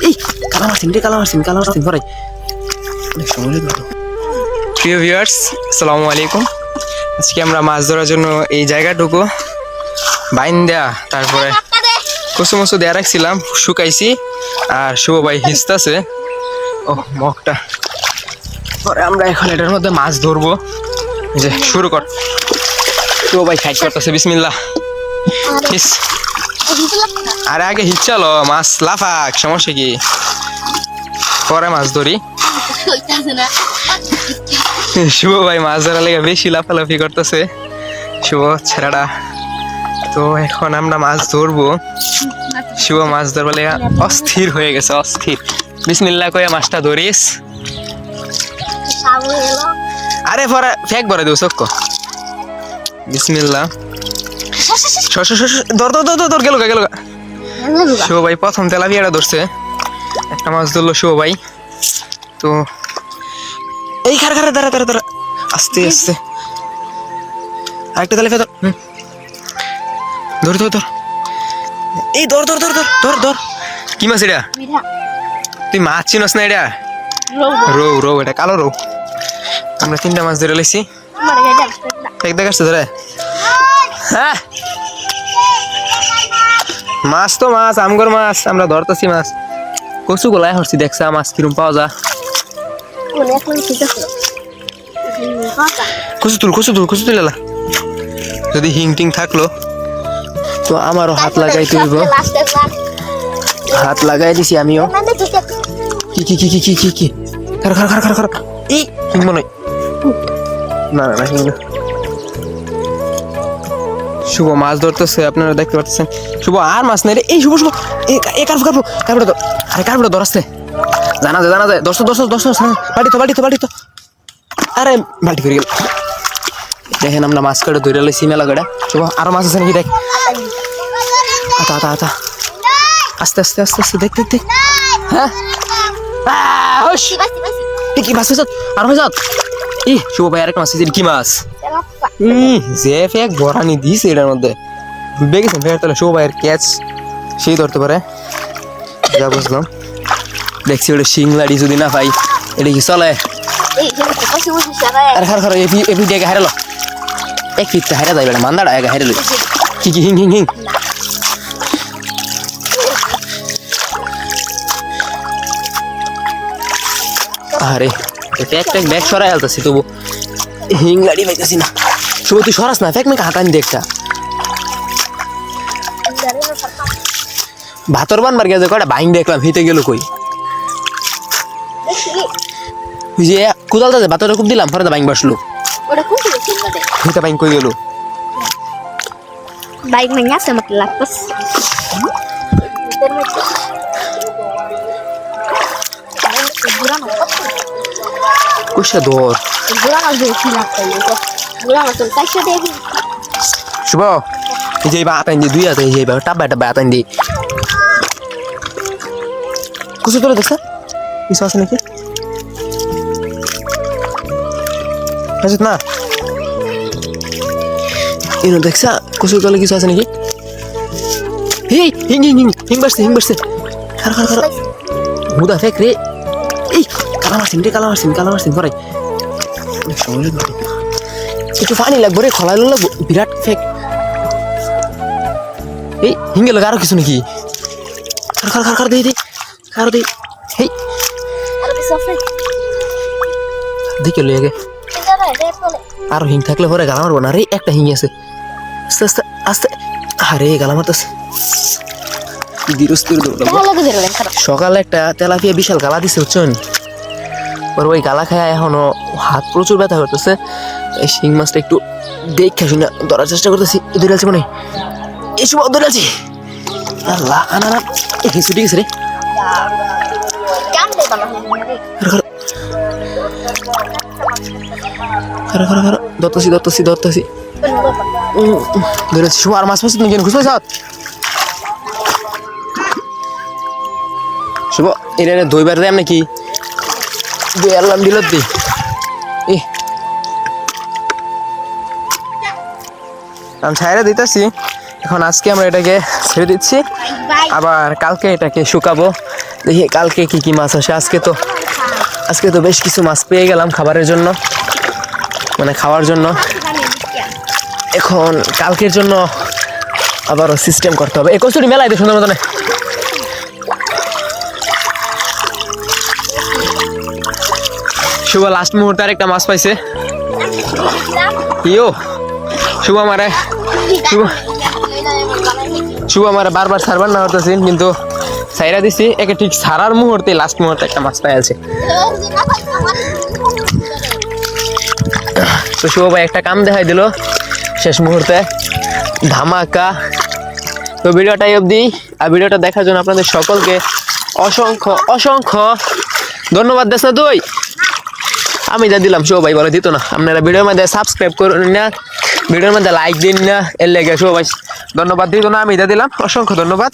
এই কালা মারছেন পরে প্রিয় ভিউয়ার্স আসসালামু আলাইকুম। আজকে আমরা মাছ ধরার জন্য এই জায়গাটুকু বাইন দেয়া তারপরে কচু মচু দেয়া রাখছিলাম, শুকাইছি। আর শুভ ভাই হিসতেছে ও মগটা, পরে আমরা এখন এটার মধ্যে মাছ ধরবো। যে শুরু কর, শুভ ভাই খাইট করতেছে, বিসমিল্লাহ। হিস আরে আগে হিস চালো, মাছ লাফাক, সমস্যা কি, পরে মাছ ধরি। শুভ ভাই মাছ ধরার লেগে বেশি লাফালাফি করতেছে, শুভ ছেড়াটা। তো এখন আমরা মাছ ধরবো। শুভ মাছ ধরবার লেগে অস্থির হয়ে গেছে, অস্থির। বিসমিল্লাহ কয়ে মাছটা ধরিস। আরে পরে ফেক ভরে দেব চক্ক। বিসমিল্লাহ। ধর ধর ধর ধর, গেল গেল। শুভ ভাই প্রথম তেলাপিয়াটা ধরছে, একটা মাছ ধরলো শুভ ভাই। তো এই খারা খারা, দাঁড়া দাঁড়া দাঁড়া, আস্তে আস্তে আরেকটা তেলাপিয়া ধর। ধর ধর ধর, এই ধর ধর ধর ধর ধর ধর। কি মাছ এটা? তুই মাছ চিনস না? এটা রৌ, রৌ, এটা কালো রৌ। আমরা 3টা মাছ ধরে লাইছি। এক দেখাচ্ছে ধরে, হ্যাঁ মাছ তো মাছ, আমগর মাছ, আমরা ধরতেছি মাছ। কচু গোলায় হরছি, দেখছা মাছ কিরম পাওয়া যা। কচু তুল, কচু তুল, কচু তুলে। যদি হিং টিং থাকলো তো আমারও হাত লাগাই তুলব। হাত লাগাই দিছি আমিও। কি কি কি কি কি কি কি, খারা খারা খারা খারা, এই হিং মনে হয়। না না না, হিং না। শুভ মাছ ধরতেছে, আপনারা দেখতে পাচ্ছেন। শুভ আর মাছ নেই রে, এই শুভ শুভ, এই কার্পু কার্পু কার্পুটা ধর। আরে কার্পুটা ধরছে, জানা যায় দর্শক দর্শক দর্শক, বাড়ি তো। আরে বাল্টি করে গেল। দেখেন আমরা মাছ কাটে ধরে লাইছি মেলা কাটা। শুভ আরো মাছ আছে নাকি দেখ। আতা আস্তে আস্তে আস্তে আস্তে, দেখ দেখ দেখ। হ্যাঁ কি মাছ হয়েছ? আর হয়েছ? ই শুভ ভাই আরেক মাছ হয়েছে, কি মাছ? যে ফেক ভরানি দিছে এটার মধ্যে, ডুবে গেছেন ফের। তাহলে শুভ ভাইয়ের ক্যাচ সেই ধরতে পারে, যা বুঝলাম। দেখছি ওটা শিংলাড়ি যদি না পাই, এটা কি চলে? আরে খার খার, এপি দিয়ে হারালো, এক ফিটটা হারা যাবে, মান্দাটা এক হারালো। কি কি হিং হিং হিং, আরে ফেক ফেক ব্যাগ সরাই আলতাছি, তবু হিংলাড়ি পাইতেছি না। শুভ তুই সরাস না, ফেক মেকে হাতানি দেখটা। ভাতর বানবার গেছে কয়টা বাইং দেখলাম, হিতে গেল কই। যে কুদালটা যে ভাতরে খুব দিলাম, পরে বাইং বসলো, হিতে বাইং কই গেল। Baik menyatu makin lapis. কুশা দর Bulan aja silap kayak bulan aja kasih deh. শুভ এই যে বা আতাইন দি, দুই আছে, এই যে টাবা টাবা আতাইন দি। কুশা তোরা দেখছ কিছু আছে নাকি? আছে না? ইনো দেখছা কুশা তোলা কিছু আছে নাকি? এই হিং হিং হিং হিং বাসছে। খারা খারা খারা, মুদা ফেক রে। এই কালা মারছেন পরে একটু পানি লাগবো রে, খলাইলো লাগবো, বিরাট ফেক। এই হিঙ্গে লাগা আরো কিছু নাকি? খার দে হেই দেখে লই আগে। আরো হিং থাকলে পরে গালা মারবো না রে, একটা হিং আছে। আস্তে আস্তে আস্তে, আরে গালা মারতেছে। সকালে একটা তেলাপিয়া বিশাল গালা দিছে, বুঝছেন? ওর ওই গালা খায় এখনো হাত প্রচুর ব্যথা করতেছে। এই শিং মাছটা একটু দেখে শুনে ধরার চেষ্টা করতেছি। ধরে আছে মনে হয়, এই সময় ধরে আছি। আল্লাহ আনা ছুটি গেছে রে। ধরতেছি ধরেছি। শুভ আর মাছ মাছ তুমি কেন খুঁজবে সাথ? শুভ এটা দইবার দেয় নাকি? দই আল্লাহ দিল দি। আমি ছাইরা দিতেছি, এখন আজকে আমরা এটাকে ছেড়ে দিচ্ছি, বাই আবার কালকে এটাকে শুকাবো। দেখি কালকে কি কি মাছ আসে। আজকে তো বেশ কিছু মাছ পেয়ে গেলাম খাবারের জন্য, মানে খাওয়ার জন্য। এখন কালকের জন্য আবারও সিস্টেম করতে হবে। এই কচুরি মেলাই দিয়ে সুন্দর মতনে। শুভ লাস্ট মুহূর্তে আরেকটা মাছ পাইছে। ইয়ো শুভ আমারে শুভ আমারে বারবার সারবার না হতেছি, কিন্তু সাইরা দিছি একে ঠিক সারার মুহূর্তে লাস্ট মুহূর্তে একটা মাছ পাই আছে। তো শুভ ভাই একটা কাম দেখাই দিল শেষ মুহূর্তে, ধামাকা। তো ভিডিওটাই অবধি, আর ভিডিওটা দেখার জন্য আপনাদের সকলকে অসংখ্য অসংখ্য ধন্যবাদ। দেশ না তুই আমি যা দিলাম শুভ ভাই বলে দিত না। আপনারা ভিডিওর মধ্যে সাবস্ক্রাইব করুন না, ভিডিওর মধ্যে লাইক দিন না, এর লেগে শুভ ভাই ধন্যবাদ দিত না, আমি যা দিলাম। অসংখ্য ধন্যবাদ।